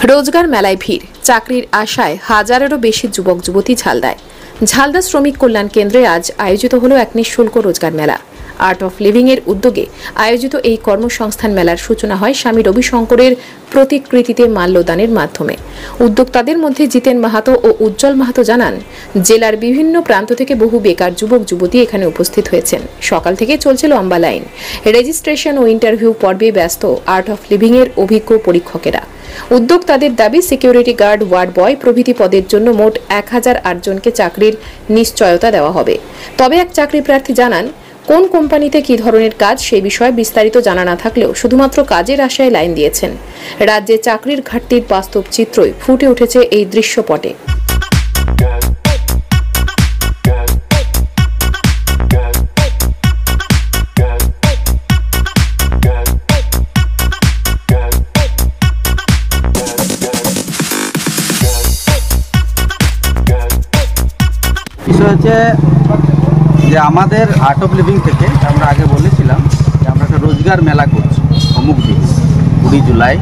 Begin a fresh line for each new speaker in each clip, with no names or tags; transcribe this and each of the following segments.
রোজগার মেলায় ভিড়, চাকরির আশায় হাজারেরও বেশি যুবক যুবতী ঝালদায়। ঝালদা শ্রমিক কল্যাণ কেন্দ্রে আজ আয়োজিত হলো এক নিঃশুল্ক রোজগার মেলা। আর্ট অফ লিভিং এর উদ্যোগে আয়োজিত এই কর্মসংস্থান মেলার সূচনা হয় স্বামী রবিশঙ্করের প্রতিকৃতিতে মাল্যদানের মাধ্যমে। উদ্যোক্তাদের মধ্যে জিতেন মাহাতো ও উজ্জ্বল মাহাতো জানান, জেলার বিভিন্ন প্রান্ত থেকে বহু বেকার যুবক যুবতী এখানে উপস্থিত হয়েছেন। সকাল থেকে চলছে লম্বা লাইন। রেজিস্ট্রেশন ও ইন্টারভিউ পর্বে ব্যস্ত আর্ট অফ লিভিং এর অভিজ্ঞ পরীক্ষকেরা। উদ্যোক্তাদের দাবি, সিকিউরিটি গার্ড, ওয়ার্ড বয় প্রভৃতি পদের জন্য মোট 1008 জনকে চাকরির নিশ্চয়তা দেওয়া হবে। তবে এক চাকরি প্রার্থী জানান, কোন কোম্পানিতে কি ধরনের কাজ সেই বিষয়ে বিস্তারিত জানা না থাকলেও শুধুমাত্র কাজের আশায় লাইন দিয়েছেন। রাজ্যে চাকরির ঘাটতির বাস্তব চিত্রই ফুটে উঠেছে এই দৃশ্যপটে।
বিষয় হচ্ছে যে আমাদের আর্ট অফ লিভিং থেকে আমরা আগে বলেছিলাম যে আমরা একটা রোজগার মেলা করছি অমুক দিন 20 জুলাই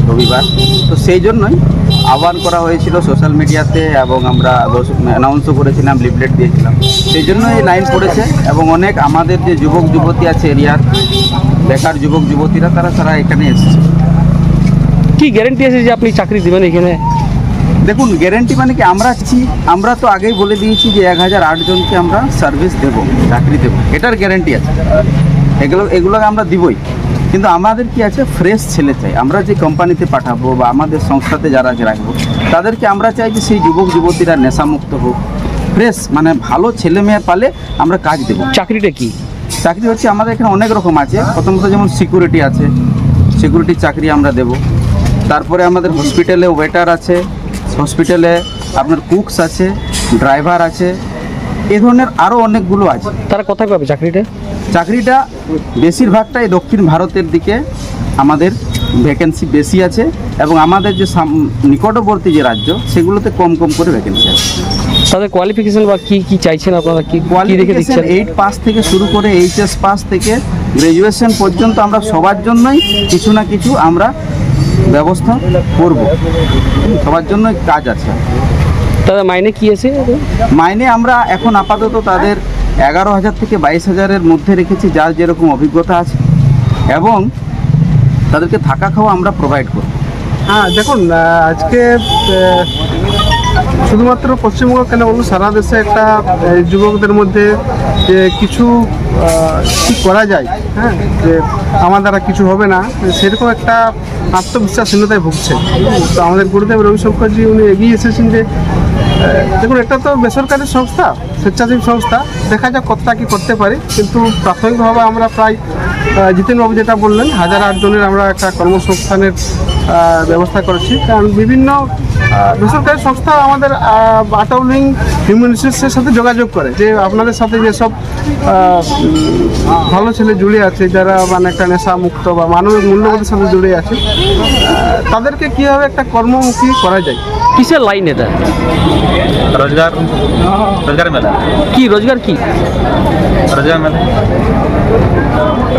রবিবার। তো সেই জন্যই আহ্বান করা হয়েছিল সোশ্যাল মিডিয়াতে এবং আমরা অ্যানাউন্সও করেছিলাম, লিফলেট দিয়েছিলাম। সেই জন্য এই লাইন পড়েছে এবং অনেক আমাদের যে যুবক যুবতী আছে এরিয়ার বেকার যুবক যুবতীরা তারা এখানে এসেছে।
কি গ্যারেন্টি আছে যে আপনি চাকরি দেবেন এখানে?
দেখুন, গ্যারেন্টি মানে কি, আমরা তো আগেই বলে দিয়েছি যে 1008 জনকে আমরা সার্ভিস দেব, চাকরি দেব, এটার গ্যারেন্টি আছে। এগুলো আমরা দিবই, কিন্তু আমাদের কি আছে, ফ্রেশ ছেলে চাই। আমরা যে কোম্পানিতে পাঠাবো বা আমাদের সংস্থাতে যারা রাখবো তাদেরকে আমরা চাই যে সেই যুবক যুবতীরা নেশামুক্ত হোক, ফ্রেশ, মানে ভালো ছেলে মেয়ে পালে আমরা কাজ দেবো।
চাকরিটা কি? চাকরি
হচ্ছে আমাদের এখানে অনেক রকম আছে। প্রথমত যেমন সিকিউরিটি আছে, সিকিউরিটির চাকরি আমরা দেব। তারপরে আমাদের হসপিটালে ওয়েটার আছে, হসপিটালে আপনার কুকস আছে, ড্রাইভার আছে, এই ধরনের আরও অনেকগুলো আছে।
তারা কোথায় পাবে
চাকরিটা বেশিরভাগটাই দক্ষিণ ভারতের দিকে আমাদের ভ্যাকেন্সি বেশি আছে এবং আমাদের যে নিকটবর্তী যে রাজ্য সেগুলোতে কম করে ভ্যাকেন্সি আছে।
তাদের কোয়ালিফিকেশন বা কি চাইছেন আপনারা?
কোয়ালিফিকেশন 8 পাস থেকে শুরু করে এইচএস পাস থেকে গ্র্যাজুয়েশন পর্যন্ত আমরা সবার জন্যই কিছু না কিছু আমরা ব্যবস্থা করব, সবার জন্য কাজ আছে।
তাদের মাইনে কি আছে?
মাইনে আমরা এখন আপাতত তাদের 11,000 থেকে 22,000-এর মধ্যে রেখেছি, যার যেরকম অভিজ্ঞতা আছে, এবং তাদেরকে থাকা খাওয়া আমরা প্রোভাইড করব।
হ্যাঁ, দেখুন, আজকে শুধুমাত্র পশ্চিমবঙ্গ কেন বলবো, সারা দেশে একটা যুবকদের মধ্যে যে কিছু কি করা যায়, হ্যাঁ, যে আমার দ্বারা কিছু হবে না, সেরকম একটা আত্মবিশ্বাসহীনতায় ভুগছে। তো আমাদের গুরুদেব রবিশঙ্করজি উনি এগিয়ে এসেছেন যে দেখুন, এটা তো বেসরকারি সংস্থা, স্বেচ্ছাসেবী সংস্থা, দেখা যাক কতটা কি করতে পারি। কিন্তু প্রাথমিকভাবে আমরা প্রায় জিতেনবাবু যেটা বললেন 1008 জনের আমরা একটা কর্মসংস্থানের ব্যবস্থা করেছি। কারণ বিভিন্ন বেসরকারি সংস্থা আমাদের আর্ট অফ লিভিং হিউম্যান রিসোর্সের সাথে যোগাযোগ করে যে আপনাদের সাথে যেসব ভালো ছেলে জুড়ে আছে, যারা মানে একটা নেশা মুক্ত বা মানবিক মূল্যবোধের সাথে জুড়ে আছে, তাদেরকে কীভাবে একটা কর্মমুখী করা যায়।
কিসের লাইন এটা?
রোজগার মেলা।
কি রোজগার কি?
রোজগার মেলা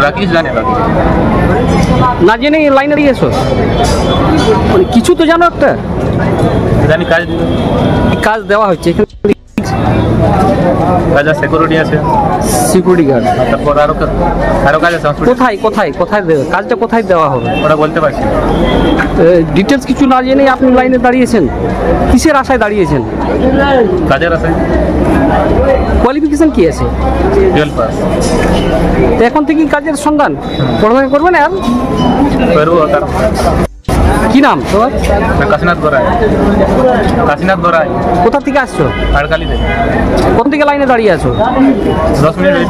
রাখিস জানে
না জেনে লাইনে দিয়েছো? মানে কিছু তো জানো, একটা
জানি
কাজ দেওয়া হচ্ছে এখানে।
সিকিউরিটি আছে,
সিকিউরিটি গার্ড,
তারপর আরো কাজ আছে।
কোথায় দেবে কাজটা? কোথায় দেওয়া হবে
ওটা বলতে পারছি।
ডিটেলস কিছু না জেনে আপনি লাইনে দাঁড়িয়েছেন, কিসের আশায় দাঁড়িয়েছেন?
কাজের আশায়।
কোয়ালিফিকেশন কি আছে?
12 পাস।
তো এখন থেকে কাজের সন্ধান পড়াশোনা করবেন আর
করবো।
কি নাম তোমার?
কাশীনাথ গড়াই।
কোথা থেকে আসছো?
আড়কালিতে।
কোন থেকে লাইনে দাঁড়িয়ে আছো?
10 মিনিট।